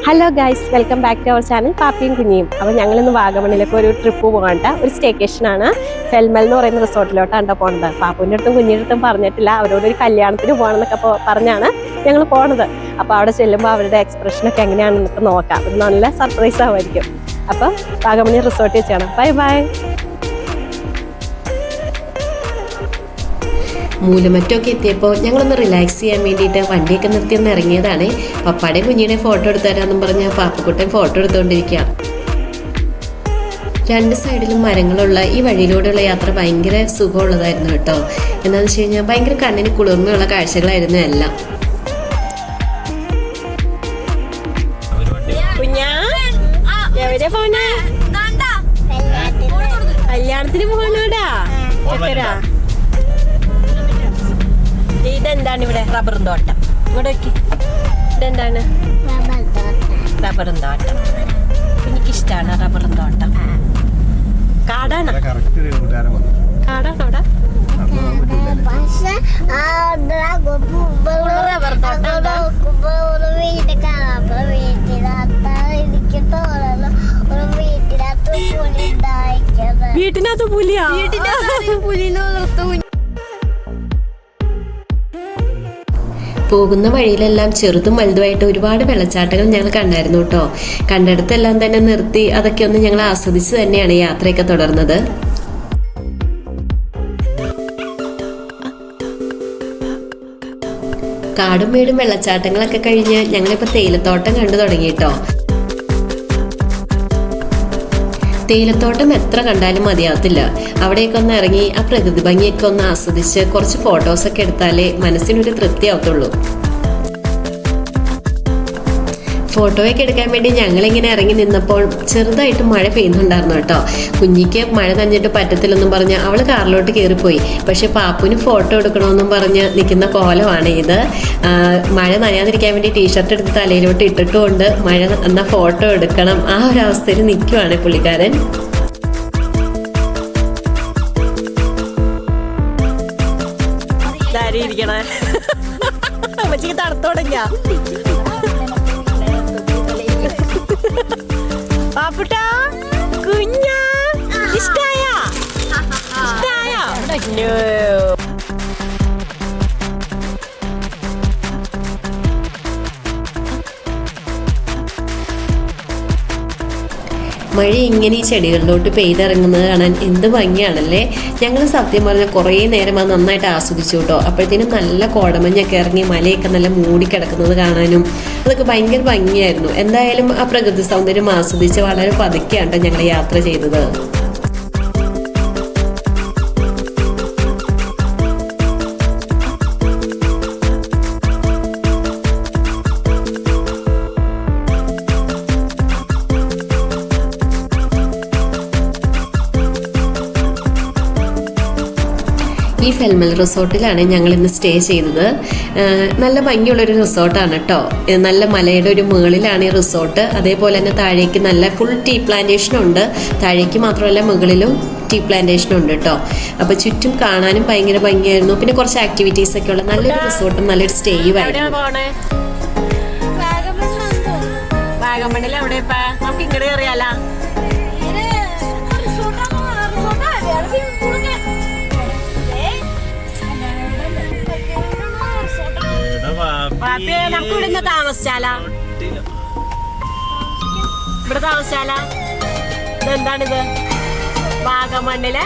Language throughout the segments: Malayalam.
Hello guys, welcome back to our channel പാപ്പിയും കുഞ്ഞിയും. അപ്പോൾ ഞങ്ങളിന്ന് വാഗമണിലേക്ക് ഒരു ട്രിപ്പ് പോകണ്ട, ഒരു സ്റ്റേക്കേഷനാണ്. ഫെൽമൽ എന്ന് പറയുന്ന റിസോർട്ടിലോട്ടാണ് പോകുന്നത്. പാപ്പുവിൻ്റെ അടുത്തും കുഞ്ഞിൻ്റെ അടുത്തും പറഞ്ഞിട്ടില്ല, അവരോടൊരു കല്യാണത്തിന് പോകണമെന്നൊക്കെ പറഞ്ഞാണ് ഞങ്ങൾ പോണത്. അപ്പോൾ അവിടെ ചെല്ലുമ്പോൾ അവരുടെ എക്സ്പ്രഷനൊക്കെ എങ്ങനെയാണെന്നൊക്കെ നോക്കാം. ഒരു നല്ല സർപ്രൈസ് ആവുമായിരിക്കും. അപ്പോൾ വാഗമണി റിസോർട്ടിൽ വെച്ചാണ്. Bye bye. മൂലമറ്റമൊക്കെ എത്തിയപ്പോൾ ഞങ്ങളൊന്ന് റിലാക്സ് ചെയ്യാൻ വേണ്ടിയിട്ട് വണ്ടിയൊക്കെ നിർത്തി ഒന്ന് ഇറങ്ങിയതാണ്. പപ്പാടെയും കുഞ്ഞിനെയും ഫോട്ടോ എടുത്തു തരാമെന്നും പറഞ്ഞ് പാപ്പക്കുട്ടൻ ഫോട്ടോ എടുത്തുകൊണ്ടിരിക്കുക. രണ്ട് സൈഡിലും മരങ്ങളുള്ള ഈ വഴിയിലൂടെയുള്ള യാത്ര ഭയങ്കര സുഖമുള്ളതായിരുന്നു കേട്ടോ. എന്താണെന്ന് വെച്ച് കഴിഞ്ഞാൽ ഭയങ്കര കണ്ണിന് കുളിർമയുള്ള കാഴ്ചകളായിരുന്നു എല്ലാം. കല്യാണത്തിന് പോകണോടാ. ഇതെന്താണ് ഇവിടെ? റബ്ബറും തോട്ടം. ഇവിടെ ഇതെന്താണ്? റബ്ബറും തോട്ടം. എനിക്കിഷ്ടമാണ് റബ്ബറും തോട്ടം. കാടാണ്. കാടാണ് അവിടെ. വീട്ടിനകത്ത് പുലിയാ? പോകുന്ന വഴിയിലെല്ലാം ചെറുതും വലുതുമായിട്ട് ഒരുപാട് വെള്ളച്ചാട്ടങ്ങൾ ഞങ്ങൾ കണ്ടായിരുന്നു കേട്ടോ. കണ്ടിടത്തെല്ലാം തന്നെ നിർത്തി അതൊക്കെ ഒന്ന് ഞങ്ങൾ ആസ്വദിച്ച് തന്നെയാണ് യാത്രയൊക്കെ തുടർന്നത്. കാടും വീടും വെള്ളച്ചാട്ടങ്ങളൊക്കെ കഴിഞ്ഞ് ഞങ്ങളിപ്പോൾ തേയിലത്തോട്ടം കണ്ടു തുടങ്ങി കേട്ടോ. തേയിലത്തോട്ടം എത്ര കണ്ടാലും മതിയാവത്തില്ല. അവിടെയൊക്കെ ഒന്ന് ഇറങ്ങി ആ പ്രകൃതി ഭംഗിയൊക്കെ ഒന്ന് ആസ്വദിച്ച് കുറച്ച് ഫോട്ടോസൊക്കെ എടുത്താലേ മനസ്സിനൊരു തൃപ്തിയാവത്തുള്ളൂ. ഫോട്ടോയൊക്കെ എടുക്കാൻ വേണ്ടി ഞങ്ങളിങ്ങനെ ഇറങ്ങി നിന്നപ്പോൾ ചെറുതായിട്ട് മഴ പെയ്യുന്നുണ്ടായിരുന്നു കേട്ടോ. കുഞ്ഞിക്ക് മഴ നനഞ്ഞിട്ട് പറ്റത്തില്ലെന്നും പറഞ്ഞ് അവൾ കാറിലോട്ട് കയറിപ്പോയി. പക്ഷെ പാപ്പുവിന് ഫോട്ടോ എടുക്കണമെന്നും പറഞ്ഞ് നിൽക്കുന്ന കോലമാണ് ഇത്. മഴ നനയാതിരിക്കാൻ വേണ്ടി ടീഷർട്ട് എടുത്ത് തലയിലോട്ട് ഇട്ടിട്ടുകൊണ്ട് മഴ എന്നാൽ ഫോട്ടോ എടുക്കണം ആ ഒരു അവസ്ഥയിൽ നിൽക്കുവാണ് പുള്ളിക്കാരൻ. തണുത്തോടങ്ങിയ പാപ്പുട്ടാ കുഞ്ഞാ ഇഷ്ടായ മഴ ഇങ്ങനെ ഈ ചെടികളിലോട്ട് പെയ്തിറങ്ങുന്നത് കാണാൻ എന്ത് ഭംഗിയാണല്ലേ. ഞങ്ങൾ സത്യം പറഞ്ഞാൽ കുറേ നേരം അത് നന്നായിട്ട് ആസ്വദിച്ചു കേട്ടോ. അപ്പോഴത്തേനും നല്ല കോടമഞ്ഞൊക്കെ ഇറങ്ങി മലയൊക്കെ നല്ല മൂടിക്കിടക്കുന്നത് കാണാനും അതൊക്കെ ഭയങ്കര ഭംഗിയായിരുന്നു. എന്തായാലും ആ പ്രകൃതി സൗന്ദര്യം ആസ്വദിച്ച് വളരെ പതുക്കെയാണ് ഞങ്ങൾ യാത്ര ചെയ്തത്. ഈ ഫെൽമൽ റിസോർട്ടിലാണ് ഞങ്ങൾ ഇന്ന് സ്റ്റേ ചെയ്തത്. നല്ല ഭംഗിയുള്ളൊരു റിസോർട്ടാണ് കേട്ടോ. നല്ല മലയുടെ ഒരു മുകളിലാണ് ഈ റിസോർട്ട്. അതേപോലെ തന്നെ താഴേക്ക് നല്ല ഫുൾ ടീ പ്ലാന്റേഷനും ഉണ്ട്. താഴേക്ക് മാത്രമല്ല മുകളിലും ടീ പ്ലാന്റേഷനും ഉണ്ട് കേട്ടോ. അപ്പോൾ ചുറ്റും കാണാനും ഭയങ്കര ഭംഗിയായിരുന്നു. പിന്നെ കുറച്ച് ആക്ടിവിറ്റീസ് ഒക്കെ ഉള്ള നല്ലൊരു റിസോർട്ടും നല്ലൊരു സ്റ്റേയും ആയിരുന്നു. വാഗമണിൽ എവിടെ നമുക്ക് ഇങ്ങോട്ട് കയറിയാലോ? നമുക്ക് ഇവിടുന്ന് താമസിച്ചാലാ? ഇവിടെ താമസിച്ചാലാ? ഇതെന്താണിത്? വാഗമണ്ണിലെ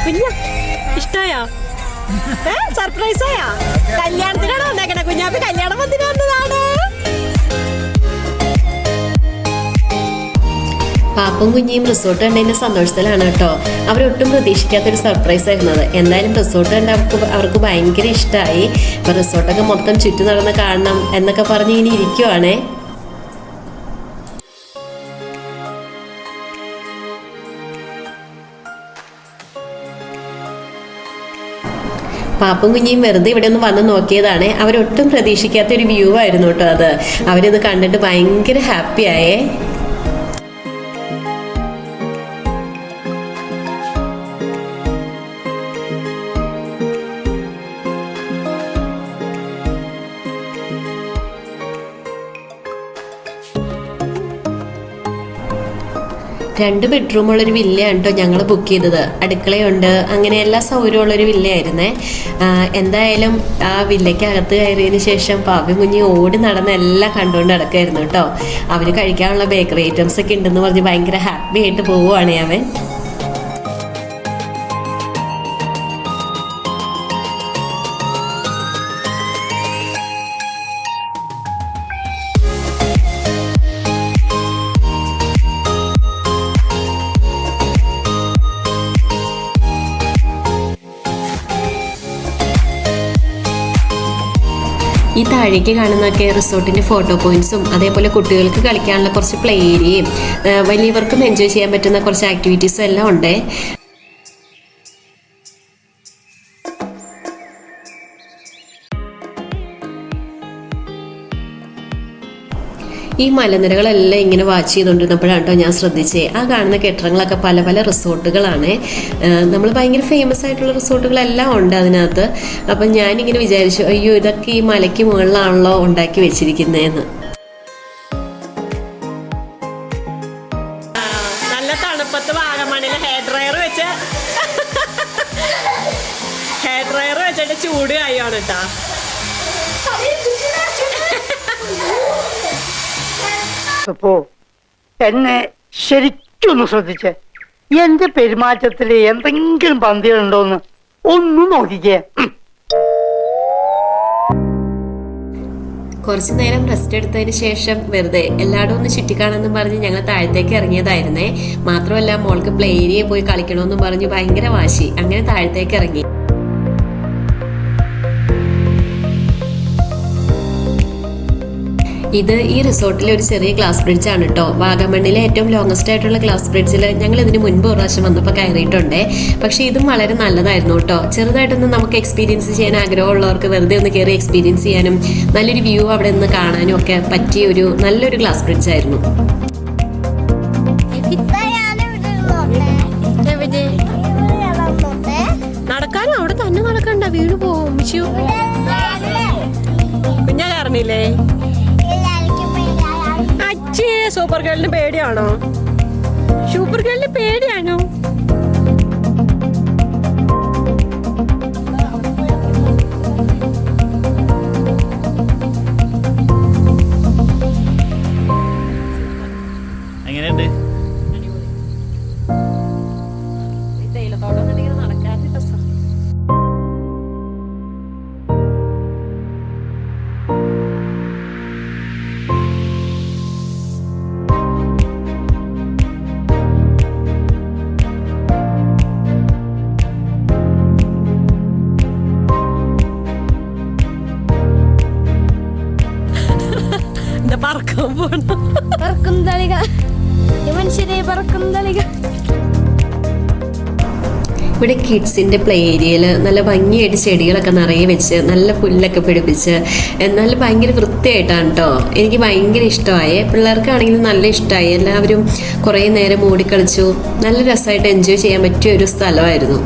കുഞ്ഞ ഇഷ്ടായോ? സർപ്രൈസ് ആയാ? കല്യാണത്തിനാണ് വന്നേക്കണേ. കുഞ്ഞാപ്പി കല്യാണം വന്നിട്ട് വന്നതാണ്. പാപ്പും കുഞ്ഞിയും റിസോർട്ട് കണ്ടതിൻ്റെ സന്തോഷത്തിലാണ് കേട്ടോ. അവരൊട്ടും പ്രതീക്ഷിക്കാത്തൊരു സർപ്രൈസ് ആയിരുന്നത്. എന്തായാലും റിസോർട്ട് കണ്ട് അവർക്ക് ഭയങ്കര ഇഷ്ടമായി. ഇപ്പം റിസോർട്ടൊക്കെ മൊത്തം ചുറ്റും നടന്ന് കാണണം എന്നൊക്കെ പറഞ്ഞ് ഇനി ഇരിക്കുവാണേ. പാപ്പും കുഞ്ഞിയും വെറുതെ ഇവിടെ ഒന്ന് വന്ന് നോക്കിയതാണ്. അവരൊട്ടും പ്രതീക്ഷിക്കാത്തൊരു വ്യൂ ആയിരുന്നു കേട്ടോ അത്. അവരിത് കണ്ടിട്ട് ഭയങ്കര ഹാപ്പിയായേ. 2 ബെഡ്റൂമുള്ളൊരു വില്ലയാണ് കേട്ടോ ഞങ്ങൾ ബുക്ക് ചെയ്തത്. അടുക്കളയുണ്ട്, അങ്ങനെ എല്ലാ സൗകര്യമുള്ളൊരു വില്ലയായിരുന്നേ. എന്തായാലും ആ വില്ലയ്ക്കകത്ത് കയറിയതിന് ശേഷം പാപ്പി കുഞ്ഞി ഓടി നടന്ന് എല്ലാം കണ്ടുകൊണ്ട് നടക്കായിരുന്നു കേട്ടോ. അവന് കഴിക്കാനുള്ള ബേക്കറി ഐറ്റംസ് ഒക്കെ ഉണ്ടെന്ന് പറഞ്ഞ് ഭയങ്കര ഹാപ്പി ആയിട്ട് പോവുകയാണ് അവൻ. ഈ താഴേക്ക് കാണുന്നതൊക്കെ റിസോർട്ടിൻ്റെ ഫോട്ടോ പോയിന്റ്സും അതേപോലെ കുട്ടികൾക്ക് കളിക്കാനുള്ള കുറച്ച് പ്ലേ ഏരിയയും വലിയവർക്കും എൻജോയ് ചെയ്യാൻ പറ്റുന്ന കുറച്ച് ആക്ടിവിറ്റീസും എല്ലാം ഉണ്ട്. ഈ മലനിരകളെല്ലാം ഇങ്ങനെ വാച്ച് ചെയ്തുകൊണ്ടിരുന്നപ്പോഴാണ് കേട്ടോ ഞാൻ ശ്രദ്ധിച്ചേ. ആ കാണുന്ന കെട്ടിടങ്ങളൊക്കെ പല പല റിസോർട്ടുകളാണ്. നമ്മൾ ഭയങ്കര ഫേമസ് ആയിട്ടുള്ള റിസോർട്ടുകളെല്ലാം ഉണ്ട് അതിനകത്ത്. അപ്പം ഞാനിങ്ങനെ വിചാരിച്ചു, അയ്യോ ഇതൊക്കെ ഈ മലയ്ക്ക് മുകളിലാണല്ലോ ഉണ്ടാക്കി വെച്ചിരിക്കുന്നതെന്ന്. നല്ല തണുപ്പത്ത് വാഗമണിൽ ഹെയർ ഡ്രയർ വെച്ചിട്ട് ചൂട് കായാണ് കേട്ടാ. അപ്പോ എന്നെ ശരിക്കൊന്ന് ശ്രദ്ധിച്ചേ. എന്റെ പെരുമാറ്റത്തില് എന്തെങ്കിലും പന്തികളുണ്ടോന്ന് ഒന്ന് നോക്കിക്കേ. കുറച്ചു നേരം റെസ്റ്റ് എടുത്തതിന് ശേഷം വെറുതെ എല്ലായിടും ഒന്ന് ചുറ്റിക്കാണെന്നും പറഞ്ഞ് ഞങ്ങൾ താഴത്തേക്ക് ഇറങ്ങിയതായിരുന്നേ. മാത്രമല്ല മോൾക്ക് പ്ലേ ഏരിയയിൽ പോയി കളിക്കണമെന്നും പറഞ്ഞ് ഭയങ്കര വാശി. അങ്ങനെ താഴത്തേക്ക് ഇറങ്ങി. ഇത് ഈ റിസോർട്ടിലെ ഒരു ചെറിയ ഗ്ലാസ് ബ്രിഡ്ജ് ആണ് കേട്ടോ. വാഗമണ്ണിലെ ഏറ്റവും ലോങ്ങസ്റ്റ് ആയിട്ടുള്ള ഗ്ലാസ് ബ്രിഡ്ജിൽ ഞങ്ങൾ ഇതിന് മുൻപ് ഒരു പ്രാവശ്യം വന്നപ്പോൾ കയറിയിട്ടുണ്ട്. പക്ഷേ ഇതും വളരെ നല്ലതായിരുന്നു കേട്ടോ. ചെറുതായിട്ടൊന്ന് നമുക്ക് എക്സ്പീരിയൻസ് ചെയ്യാൻ ആഗ്രഹമുള്ളവർക്ക് വെറുതെ ഒന്ന് കയറി എക്സ്പീരിയൻസ് ചെയ്യാനും നല്ലൊരു വ്യൂ അവിടെ നിന്ന് കാണാനും ഒക്കെ പറ്റിയ ഒരു നല്ലൊരു ഗ്ലാസ് ബ്രിഡ്ജ് ആയിരുന്നു. നടക്കാനും അവിടെ തന്നെ നടക്കണ്ട, വീട് പോവും. കുഞ്ഞാ കാരണില്ലേ? അച്ഛേ, സൂപ്പർ ഗേളിന് പേടിയാണോ? സൂപ്പർ ഗേളിന് പേടിയാണോ? എങ്ങനെയുണ്ട്? തേയിലത്തോട്ടം നടക്കാൻ രസം. ഇവിടെ കിഡ്സിൻ്റെ പ്ലേ ഏരിയയിൽ നല്ല ഭംഗിയായിട്ട് ചെടികളൊക്കെ നിറയെ വെച്ച് നല്ല പുല്ലൊക്കെ പിടിപ്പിച്ച് നല്ല ഭയങ്കര വൃത്തിയായിട്ടാണ് കേട്ടോ. എനിക്ക് ഭയങ്കര ഇഷ്ടമായി. പിള്ളേർക്കാണെങ്കിലും നല്ല ഇഷ്ടമായി. എല്ലാവരും കുറേ നേരം ഓടിക്കളിച്ചു. നല്ല രസമായിട്ട് എൻജോയ് ചെയ്യാൻ പറ്റിയ ഒരു സ്ഥലമായിരുന്നു.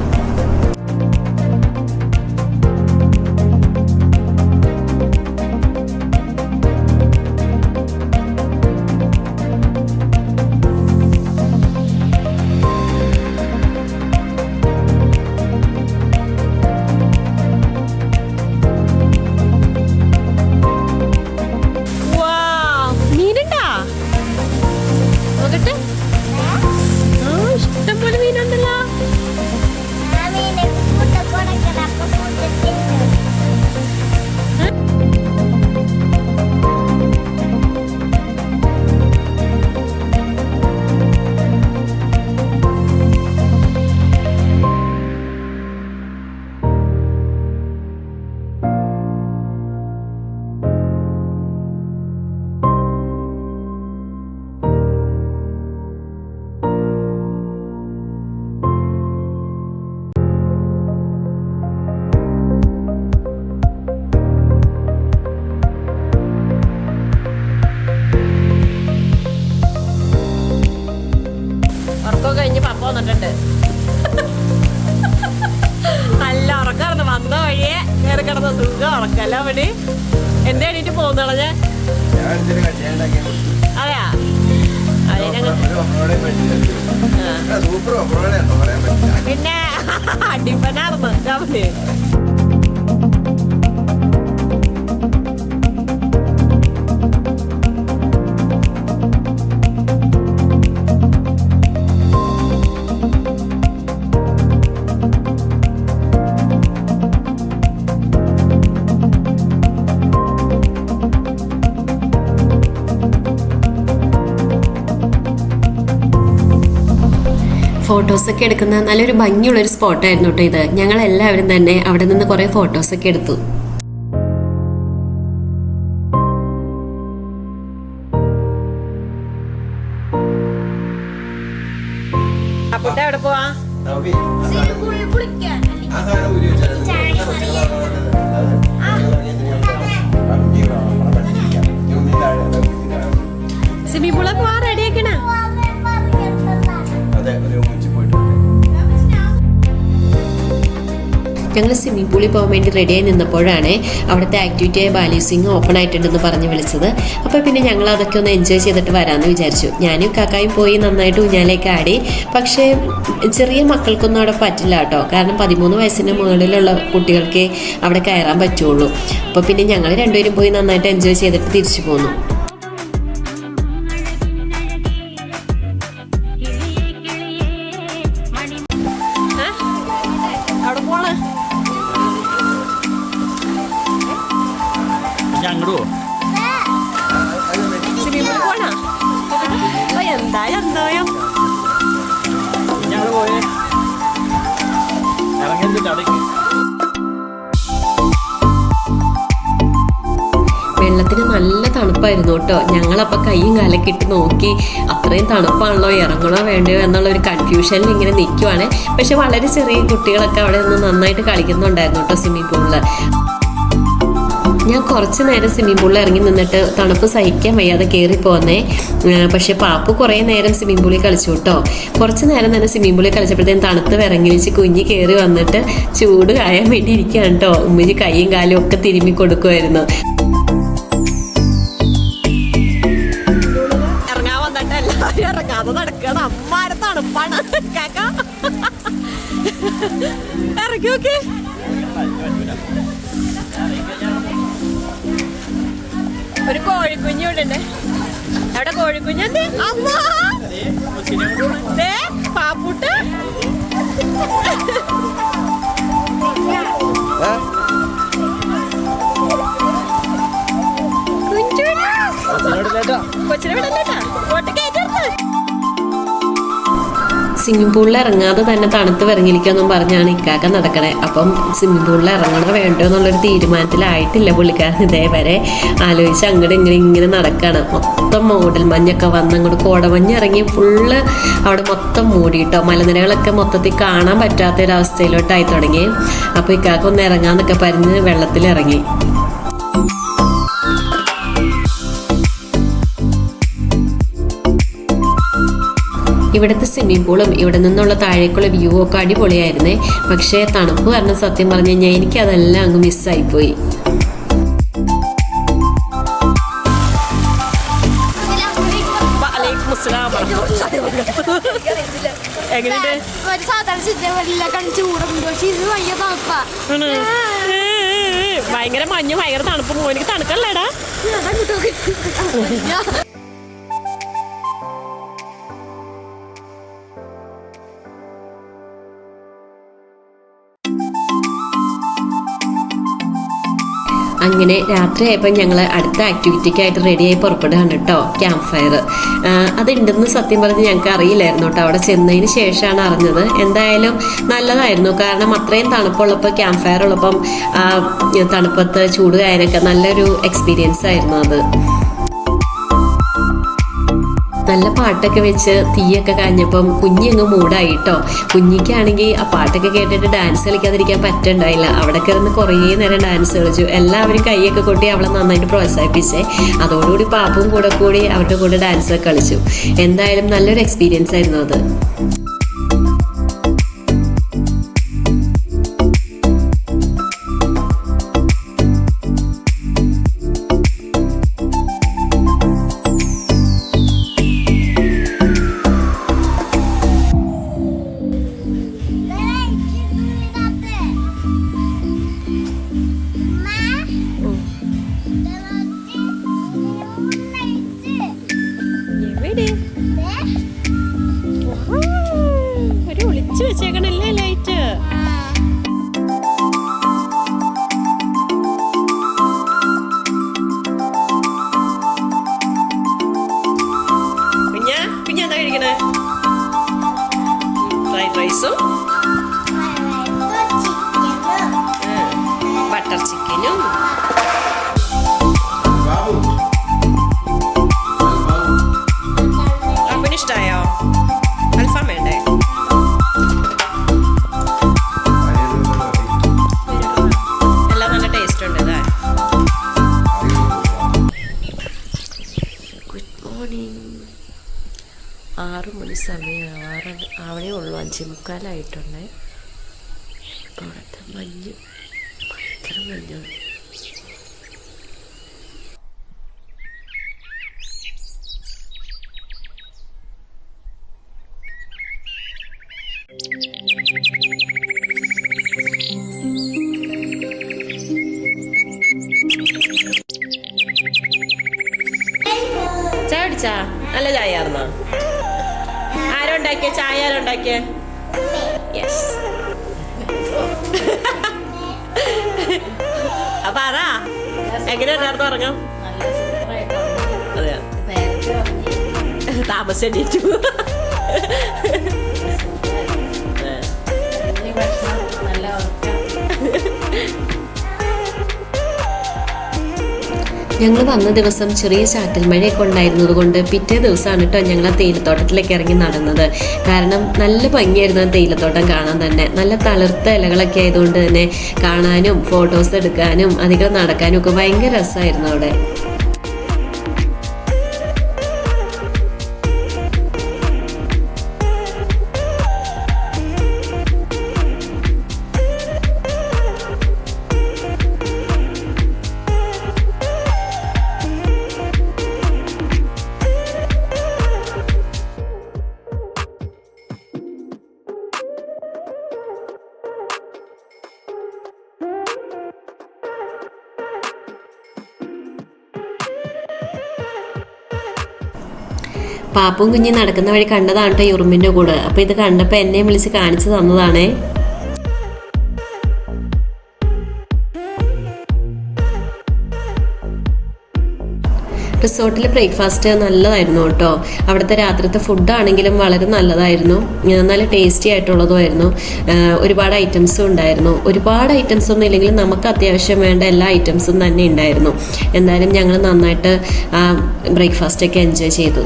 ഇഷ്ടംപോലെ മീനുണ്ടല്ലോ. കഴിഞ്ഞ് പപ്പ വന്നിട്ടുണ്ട്. നല്ല ഉറക്കായിരുന്നു. വന്ന വഴിയെ കയറി കിടന്ന സുഖം ഉറക്കല്ല. അവിടെ എന്താ എണീറ്റ് പോകുന്ന അതെയാ? പിന്നെ അടിപ്പനാർന്ന് അവന്. ഫോട്ടോസൊക്കെ എടുക്കുന്ന നല്ലൊരു ഭംഗിയുള്ളൊരു സ്പോട്ടായിരുന്നു കേട്ടോ ഇത്. ഞങ്ങളെല്ലാവരും തന്നെ അവിടെ നിന്ന് കുറേ ഫോട്ടോസൊക്കെ എടുത്തു. അപ്പുട്ട എവിടെ പോവാ? സ്വിമ്മിംഗ് പൂളൊക്കെ പോവാൻ റെഡിയാക്കണ? ഞങ്ങൾ സ്വിമ്മിംഗ് പൂളിൽ പോകാൻ വേണ്ടി റെഡിയായി നിന്നപ്പോഴാണ് അവിടുത്തെ ആക്ടിവിറ്റിയായ ബാലൻസിങ് ഓപ്പൺ ആയിട്ടുണ്ടെന്ന് പറഞ്ഞ് വിളിച്ചത്. അപ്പോൾ പിന്നെ ഞങ്ങൾ അതൊക്കെ ഒന്ന് എൻജോയ് ചെയ്തിട്ട് വരാമെന്ന് വിചാരിച്ചു. ഞാനും കാക്കായും പോയി നന്നായിട്ട് ഊഞ്ഞാലേക്ക് ആടി. പക്ഷേ ചെറിയ മക്കൾക്കൊന്നും അവിടെ പറ്റില്ല കേട്ടോ. കാരണം 13 വയസ്സിന് മുകളിലുള്ള കുട്ടികൾക്ക് അവിടെ കയറാൻ പറ്റുള്ളൂ. അപ്പോൾ പിന്നെ ഞങ്ങൾ രണ്ടുപേരും പോയി നന്നായിട്ട് എൻജോയ് ചെയ്തിട്ട് തിരിച്ചു പോന്നു. അവിടെ പോണ സ്വിമ്മിംഗ് പൂളിൽ പോണ? എന്താ എന്തോയം വെള്ളത്തിന് നല്ല തണുപ്പായിരുന്നു കേട്ടോ. ഞങ്ങളപ്പോൾ കൈയും കാലൊക്കെ ഇട്ട് നോക്കി. അത്രയും തണുപ്പാണല്ലോ, ഇറങ്ങണോ വേണ്ടയോ എന്നുള്ള ഒരു കൺഫ്യൂഷനിൽ ഇങ്ങനെ നിൽക്കുവാണ്. പക്ഷെ വളരെ ചെറിയ കുട്ടികളൊക്കെ അവിടെ നിന്ന് നന്നായിട്ട് കളിക്കുന്നുണ്ടായിരുന്നു കേട്ടോ സ്വിമ്മിംഗ് പൂളിൽ. ഞാൻ കുറച്ച് നേരം സ്വിമ്മിംഗ് പൂളിൽ ഇറങ്ങി നിന്നിട്ട് തണുപ്പ് സഹിക്കാൻ വയ്യാതെ കയറിപ്പോന്നേ. പക്ഷെ പാപ്പു കുറേ നേരം സ്വിമ്മിംഗ് പൂളിൽ കളിച്ചു കേട്ടോ. കുറച്ച് നേരം തന്നെ സ്വിമ്മിംഗ് പൂളിൽ കളിച്ചപ്പോഴത്തേക്കും തണുത്ത് വിറങ്ങി വെച്ച് കുഞ്ഞ് കയറി വന്നിട്ട് ചൂട് കായാൻ വേണ്ടി ഇരിക്കുകയാണ് കേട്ടോ. ഉമ്മച്ചി കൈയും കാലും ഒക്കെ തിരുമ്മി കൊടുക്കുമായിരുന്നു. ഇറങ്ങാൻ വന്നിട്ട് എല്ലാവരും ഇറങ്ങാതെ നടക്കണം. അമ്മാരെ തണുപ്പാണ് കാക്ക. ഇറങ്ങി നോക്ക്. ഒരു കോഴിക്കുഞ്ഞുണ്ട്. അവിടെ കോഴിക്കുഞ്ഞുണ്ട്. അമ്മ പാപ്പൂട്ട് കൊച്ചിനെ വിടല്ലേട്ടാ. ഓട്ട് കയറ്റരുത്. സ്വിമ്മിംഗ് പൂളിൽ ഇറങ്ങാതെ തന്നെ തണുത്ത് വിറങ്ങിയിരിക്കുമെന്നും പറഞ്ഞാണ് ഇക്കാക്ക നടക്കണേ. അപ്പം സ്വിമ്മിംഗ് പൂളിൽ ഇറങ്ങണോ വേണ്ടോ എന്നുള്ളൊരു തീരുമാനത്തിലായിട്ടില്ല പുള്ളിക്കാരൻ. ഇതേവരെ ആലോചിച്ച് അങ്ങോട്ട് ഇങ്ങനെ നടക്കുകയാണ്. മൊത്തം മൂടൽ മഞ്ഞൊക്കെ വന്ന് അങ്ങോട്ട് കോടമഞ്ഞ് ഇറങ്ങി ഫുള്ള് അവിടെ മൊത്തം മൂടിയിട്ടോ. മലനിരകളൊക്കെ മൊത്തത്തിൽ കാണാൻ പറ്റാത്തൊരവസ്ഥയിലോട്ടായി തുടങ്ങി. അപ്പോൾ ഇക്കാക്ക ഒന്ന് ഇറങ്ങാന്നൊക്കെ പറഞ്ഞ് വെള്ളത്തിലിറങ്ങി. ഇവിടുത്തെ സ്വിമ്മിംഗ് പൂളും ഇവിടെ നിന്നുള്ള താഴേക്കുള്ള വ്യൂ ഒക്കെ അടിപൊളിയായിരുന്നേ. പക്ഷേ തണുപ്പ് കാരണം സത്യം പറഞ്ഞു കഴിഞ്ഞാൽ എനിക്കതെല്ലാം അങ്ങ് മിസ്സായിപ്പോയി. ഭയങ്കര മഞ്ഞ് ഭയങ്കര തണുപ്പ്. മോനിക്ക് തണുക്കല്ലേടാ? അങ്ങനെ രാത്രിയായപ്പോൾ ഞങ്ങൾ അടുത്ത ആക്ടിവിറ്റിക്കായിട്ട് റെഡിയായി പുറപ്പെടുകയാണ് കേട്ടോ. ക്യാമ്പ് ഫയർ അതുണ്ടെന്ന് സത്യം പറഞ്ഞ് ഞങ്ങൾക്ക് അറിയില്ലായിരുന്നു കേട്ടോ. അവിടെ ചെന്നതിന് ശേഷമാണ് അറിഞ്ഞത്. എന്തായാലും നല്ലതായിരുന്നു. കാരണം അത്രയും തണുപ്പുള്ളപ്പോൾ ക്യാമ്പ് ഫയർ ഉള്ളപ്പം തണുപ്പത്ത് ചൂട് കായാനൊക്കെ നല്ലൊരു എക്സ്പീരിയൻസ് ആയിരുന്നു അത്. നല്ല പാട്ടൊക്കെ വെച്ച് തീയൊക്കെ കാഞ്ഞപ്പം കുഞ്ഞങ്ങ് മൂടായി കേട്ടോ. കുഞ്ഞിക്കാണെങ്കിൽ ആ പാട്ടൊക്കെ കേട്ടിട്ട് ഡാൻസ് കളിക്കാതിരിക്കാൻ പറ്റുണ്ടായില്ല. അവിടെ കിടന്ന് കുറേ നേരം ഡാൻസ് കളിച്ചു. എല്ലാവരും കൈയൊക്കെ കൊട്ടി അവളെ നന്നായിട്ട് പ്രോത്സാഹിപ്പിച്ചേ. അതോടുകൂടി പാപ്പും കൂടി അവരുടെ കൂടെ ഡാൻസൊക്കെ കളിച്ചു. എന്തായാലും നല്ലൊരു എക്സ്പീരിയൻസ് ആയിരുന്നു അത്. കഴിഞ്ഞു. പാപ്പുന് ഇഷ്ടായോ? അൽഫാം വേണ്ടേ? എല്ലാം നല്ല ടേസ്റ്റ് ഉണ്ട്. ഇതാ ഗുഡ് മോർണിംഗ്. 6 മണി സമയം ആവണേ ഉള്ളൂ. 5:45 അവിടുത്തെ മഞ്ഞ് ഭയങ്കര മഞ്ഞാണ്. ചായ കുടിച്ചാ? നല്ല ചായ ആയിരുന്നോ? ആരോ ഉണ്ടാക്കിയ ചായ? ആരോ ഉണ്ടാക്കിയ? യെസ്. അപ്പൊ അതാ എങ്ങനെ ഉണ്ടായിരുന്നു ഉറങ്ങാം? അതെയാ, താമസം എണീറ്റു. ഞങ്ങൾ വന്ന ദിവസം ചെറിയ ചാറ്റൽ മഴയൊക്കെ ഉണ്ടായിരുന്നത് കൊണ്ട് പിറ്റേ ദിവസമാണ് കേട്ടോ ഞങ്ങൾ ആ തേയിലത്തോട്ടത്തിലേക്ക് ഇറങ്ങി നടന്നത്. കാരണം നല്ല ഭംഗിയായിരുന്നു ആ തേയിലത്തോട്ടം കാണാൻ തന്നെ. നല്ല തളിർത്ത ഇലകളൊക്കെ ആയതുകൊണ്ട് തന്നെ കാണാനും ഫോട്ടോസ് എടുക്കാനും അധികം നടക്കാനും ഒക്കെ ഭയങ്കര രസമായിരുന്നു അവിടെ. പാപ്പും കുഞ്ഞി നടക്കുന്ന വഴി കണ്ടതാണ് കേട്ടോ ഉറുമ്പിൻ്റെ കൂടെ. അപ്പോൾ ഇത് കണ്ടപ്പോൾ എന്നെയും വിളിച്ച് കാണിച്ചു തന്നതാണേ. റിസോർട്ടിലെ ബ്രേക്ക്ഫാസ്റ്റ് നല്ലതായിരുന്നു കേട്ടോ. അവിടുത്തെ രാത്രിത്തെ ഫുഡാണെങ്കിലും വളരെ നല്ലതായിരുന്നു. നല്ല ടേസ്റ്റി ആയിട്ടുള്ളതുമായിരുന്നു. ഒരുപാട് ഐറ്റംസും ഉണ്ടായിരുന്നു. ഒരുപാട് ഐറ്റംസ് ഒന്നും ഇല്ലെങ്കിലും നമുക്ക് അത്യാവശ്യം വേണ്ട എല്ലാ ഐറ്റംസും തന്നെ ഉണ്ടായിരുന്നു. എന്തായാലും ഞങ്ങൾ നന്നായിട്ട് ബ്രേക്ക്ഫാസ്റ്റൊക്കെ എൻജോയ് ചെയ്തു.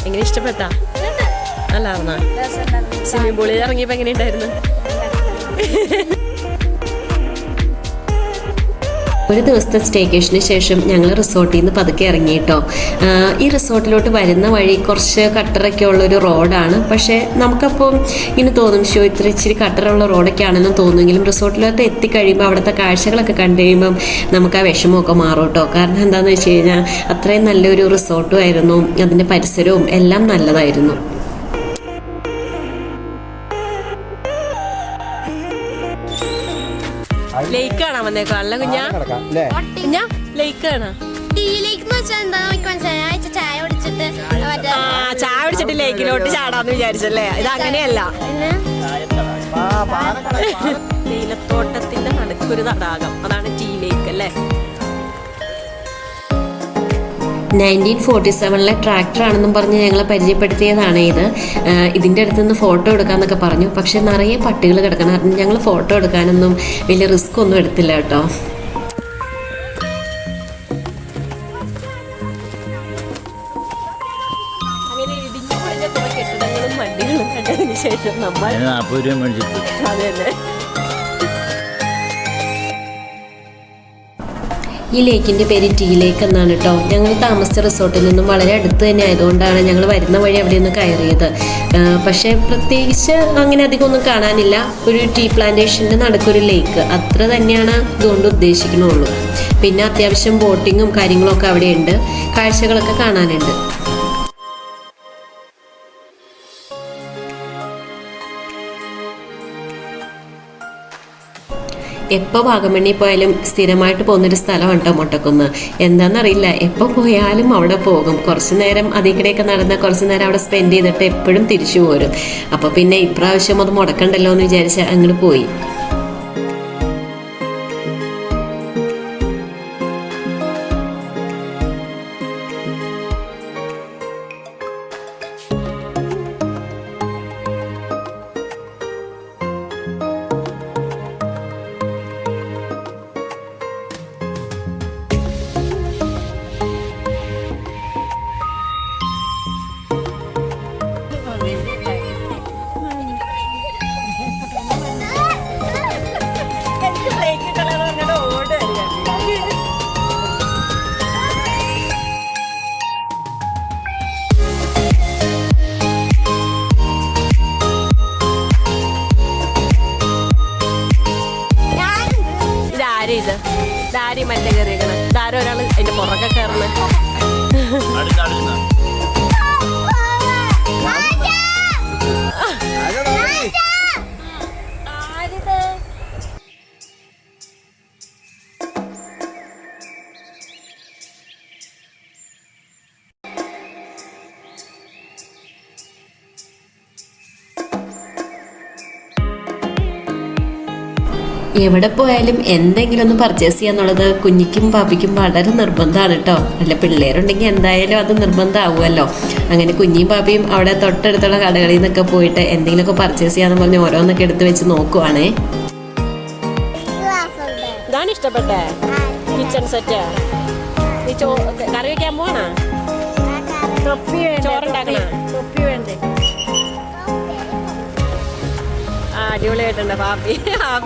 എങ്ങനെ ഇഷ്ടപ്പെട്ടാ? നല്ലായിരുന്നാ? സ്വിമ്മിംഗ് പൂളിൽ ഇറങ്ങിയപ്പോ എങ്ങനെ ഉണ്ടായിരുന്നു? ഒരു ദിവസത്തെ സ്റ്റേക്കേഷന് ശേഷം ഞങ്ങൾ റിസോർട്ടിൽ നിന്ന് പതുക്കെ ഇറങ്ങിയിട്ടോ. ഈ റിസോർട്ടിലോട്ട് വരുന്ന വഴി കുറച്ച് കട്ടറൊക്കെ ഉള്ളൊരു റോഡാണ്. പക്ഷേ നമുക്കപ്പോൾ ഇങ്ങനെ തോന്നും ഇച്ചിരി കട്ടറുള്ള റോഡൊക്കെ ആണെന്ന് തോന്നുമെങ്കിലും റിസോർട്ടിലോട്ട് എത്തിക്കഴിയുമ്പോൾ അവിടുത്തെ കാഴ്ചകളൊക്കെ കണ്ടു കഴിയുമ്പം നമുക്ക് ആ വിഷമമൊക്കെ മാറും കേട്ടോ. കാരണം എന്താണെന്ന് വെച്ച് കഴിഞ്ഞാൽ അത്രയും നല്ലൊരു റിസോർട്ടും ആയിരുന്നു. അതിൻ്റെ പരിസരവും എല്ലാം നല്ലതായിരുന്നു. ലേക്ക് കാണാൻ വന്നേക്കോ? അല്ല കുഞ്ഞാ ലേക്ക് കാണാ? ചായ കുടിച്ചിട്ട് ലേക്കിലോട്ട് ചാടാന്ന് വിചാരിച്ചല്ലേ? ഇത് അങ്ങനെയല്ല. തേയിലത്തോട്ടത്തിന്റെ നടുക്കൊരു തടാകം, അതാണ് ടീ ലേക്ക് അല്ലേ? 1947 ട്രാക്ടറാണെന്നും പറഞ്ഞ് ഞങ്ങളെ പരിചയപ്പെടുത്തിയതാണ് ഇത്. ഇതിൻ്റെ അടുത്തുനിന്ന് ഫോട്ടോ എടുക്കാമെന്നൊക്കെ പറഞ്ഞു. പക്ഷെ നിറയെ പട്ടികൾ കിടക്കണം. ഞങ്ങൾ ഫോട്ടോ എടുക്കാനൊന്നും വലിയ റിസ്ക് ഒന്നും എടുത്തില്ല കേട്ടോ. അങ്ങനെ ഇടിഞ്ഞു പൊളിഞ്ഞ കുറെ കെട്ടിടങ്ങളും വണ്ടികളും കണ്ടതിന് ശേഷം നമ്മൾ അതെ അല്ലേ ഈ ലേക്കിൻ്റെ പേര് ടീ ലേക്ക് എന്നാണ് കേട്ടോ. ഞങ്ങൾ താമസിച്ച റിസോർട്ടിൽ നിന്നും വളരെ അടുത്ത് തന്നെ ആയതുകൊണ്ടാണ് ഞങ്ങൾ വരുന്ന വഴി അവിടെ നിന്ന് കയറിയത്. പക്ഷേ പ്രത്യേകിച്ച് അങ്ങനെ അധികം ഒന്നും കാണാനില്ല. ഒരു ടീ പ്ലാന്റേഷൻ്റെ നടുക്കൊരു ലേക്ക്, അത്ര തന്നെയാണ് ഇതുകൊണ്ട് ഉദ്ദേശിക്കുന്നുള്ളൂ. പിന്നെ അത്യാവശ്യം ബോട്ടിങ്ങും കാര്യങ്ങളൊക്കെ അവിടെയുണ്ട്, കാഴ്ചകളൊക്കെ കാണാനുണ്ട്. എപ്പോൾ വാഗമണ്ണി പോയാലും സ്ഥിരമായിട്ട് പോകുന്നൊരു സ്ഥലമാണ് കേട്ടോ മുട്ടക്കുന്ന്. എന്താണെന്നറിയില്ല, എപ്പോൾ പോയാലും അവിടെ പോകും. കുറച്ച് നേരം അതികൂടെയൊക്കെ നടന്ന് കുറച്ച് നേരം അവിടെ സ്പെൻഡ് ചെയ്തിട്ട് എപ്പോഴും തിരിച്ചു പോരും. അപ്പോൾ പിന്നെ ഇപ്രാവശ്യം അത് മുടക്കണ്ടല്ലോ എന്ന് വിചാരിച്ച് അങ്ങോട്ട് പോയി. ഇതാരി മറ്റേ കയറിയേക്കണം. ഇതാരോ ഒരാൾ അതിന്റെ പുറകെ കയറണ. എവിടെ പോയാലും എന്തെങ്കിലും ഒന്ന് പർച്ചേസ് ചെയ്യാന്നുള്ളത് കുഞ്ഞിക്കും പാപ്പിക്കും വളരെ നിർബന്ധമാണ് കേട്ടോ. അല്ല, പിള്ളേരുണ്ടെങ്കിൽ എന്തായാലും അത് നിർബന്ധമാവുമല്ലോ. അങ്ങനെ കുഞ്ഞിയും പാപ്പിയും അവിടെ തൊട്ടടുത്തുള്ള കടകളിൽ നിന്നൊക്കെ പോയിട്ട് എന്തെങ്കിലുമൊക്കെ പർച്ചേസ് ചെയ്യാന്ന് പറഞ്ഞ് ഓരോന്നൊക്കെ എടുത്ത് വെച്ച് നോക്കുവാണേ. ഇതാണ് ഇഷ്ടപ്പെട്ടെ കിച്ചൺ സെറ്റ്. നീ കറി വെക്കാൻ പോണാ? ചോറുണ്ടാക്കണ? അടിപൊളിയായിട്ടുണ്ട്. പാപ്പി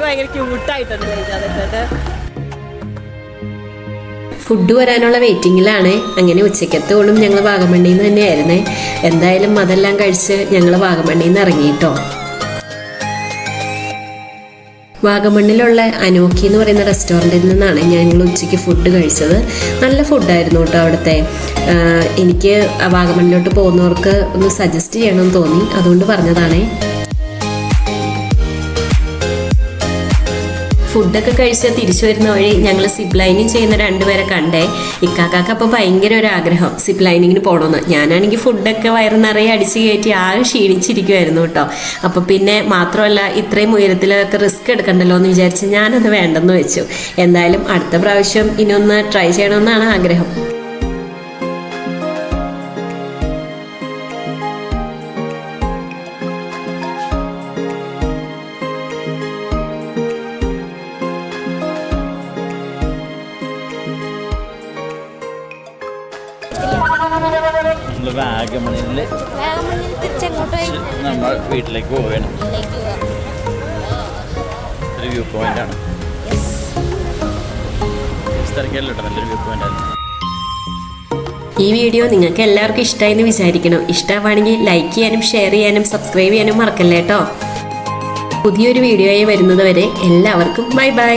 ഭയങ്കര ക്യൂട്ടായിട്ടുണ്ട് അതൊക്കെ. ഫുഡ് വരാനുള്ള വെയിറ്റിങ്ങിലാണ്. അങ്ങനെ ഉച്ചക്കത്തെ ഊണും ഞങ്ങൾ വാഗമണ്ണിയിൽ നിന്ന് തന്നെയായിരുന്നേ. എന്തായാലും അതെല്ലാം കഴിച്ച് ഞങ്ങൾ വാഗമണ്ണിയിൽ നിന്ന് ഇറങ്ങിയിട്ടോ. വാഗമണ്ണിലുള്ള അനോക്കി എന്ന് പറയുന്ന റെസ്റ്റോറൻറ്റിൽ നിന്നാണ് ഞങ്ങൾ ഉച്ചയ്ക്ക് ഫുഡ് കഴിച്ചത്. നല്ല ഫുഡായിരുന്നു കേട്ടോ അവിടുത്തെ. എനിക്ക് വാഗമണ്ണിലോട്ട് പോകുന്നവർക്ക് ഒന്ന് സജസ്റ്റ് ചെയ്യണമെന്ന് തോന്നി, അതുകൊണ്ട് പറഞ്ഞതാണേ. ഫുഡൊക്കെ കഴിച്ച് തിരിച്ചു വരുന്ന വഴി ഞങ്ങൾ സിപ്പ് ലൈനിങ് ചെയ്യുന്ന രണ്ടുപേരെ കണ്ടേ. ഇക്കാക്കാക്ക് അപ്പോൾ ഭയങ്കര ഒരു ആഗ്രഹം സിപ്പ് ലൈനിങ്ങിന് പോകണമെന്ന്. ഞാനാണെങ്കിൽ ഫുഡൊക്കെ വയറ് നിറയെ അടിച്ച് കയറ്റി ആകെ ക്ഷീണിച്ചിരിക്കുമായിരുന്നു കേട്ടോ. അപ്പോൾ പിന്നെ മാത്രമല്ല ഇത്രയും ഉയരത്തിലൊക്കെ റിസ്ക് എടുക്കണ്ടല്ലോ എന്ന് വിചാരിച്ച് ഞാനത് വേണ്ടെന്ന് വെച്ചു. എന്തായാലും അടുത്ത പ്രാവശ്യം ഇനിയൊന്ന് ട്രൈ ചെയ്യണമെന്നാണ് ആഗ്രഹം. വാഗമണിൽ നമ്മൾ വീട്ടിലേക്ക് പോവുകയാണ്. ഒരു വ്യൂ പോയിന്റ് ആണ്. നല്ലൊരു വ്യൂ പോയിന്റ് ആണ്. ഈ വീഡിയോ നിങ്ങൾക്ക് എല്ലാവർക്കും ഇഷ്ടമായി എന്ന് വിചാരിക്കണം. ഇഷ്ടമാണെങ്കിൽ ലൈക്ക് ചെയ്യാനും ഷെയർ ചെയ്യാനും സബ്സ്ക്രൈബ് ചെയ്യാനും മറക്കല്ലേ കേട്ടോ. പുതിയൊരു വീഡിയോയായി വരുന്നത് വരെ എല്ലാവർക്കും ബൈ ബൈ.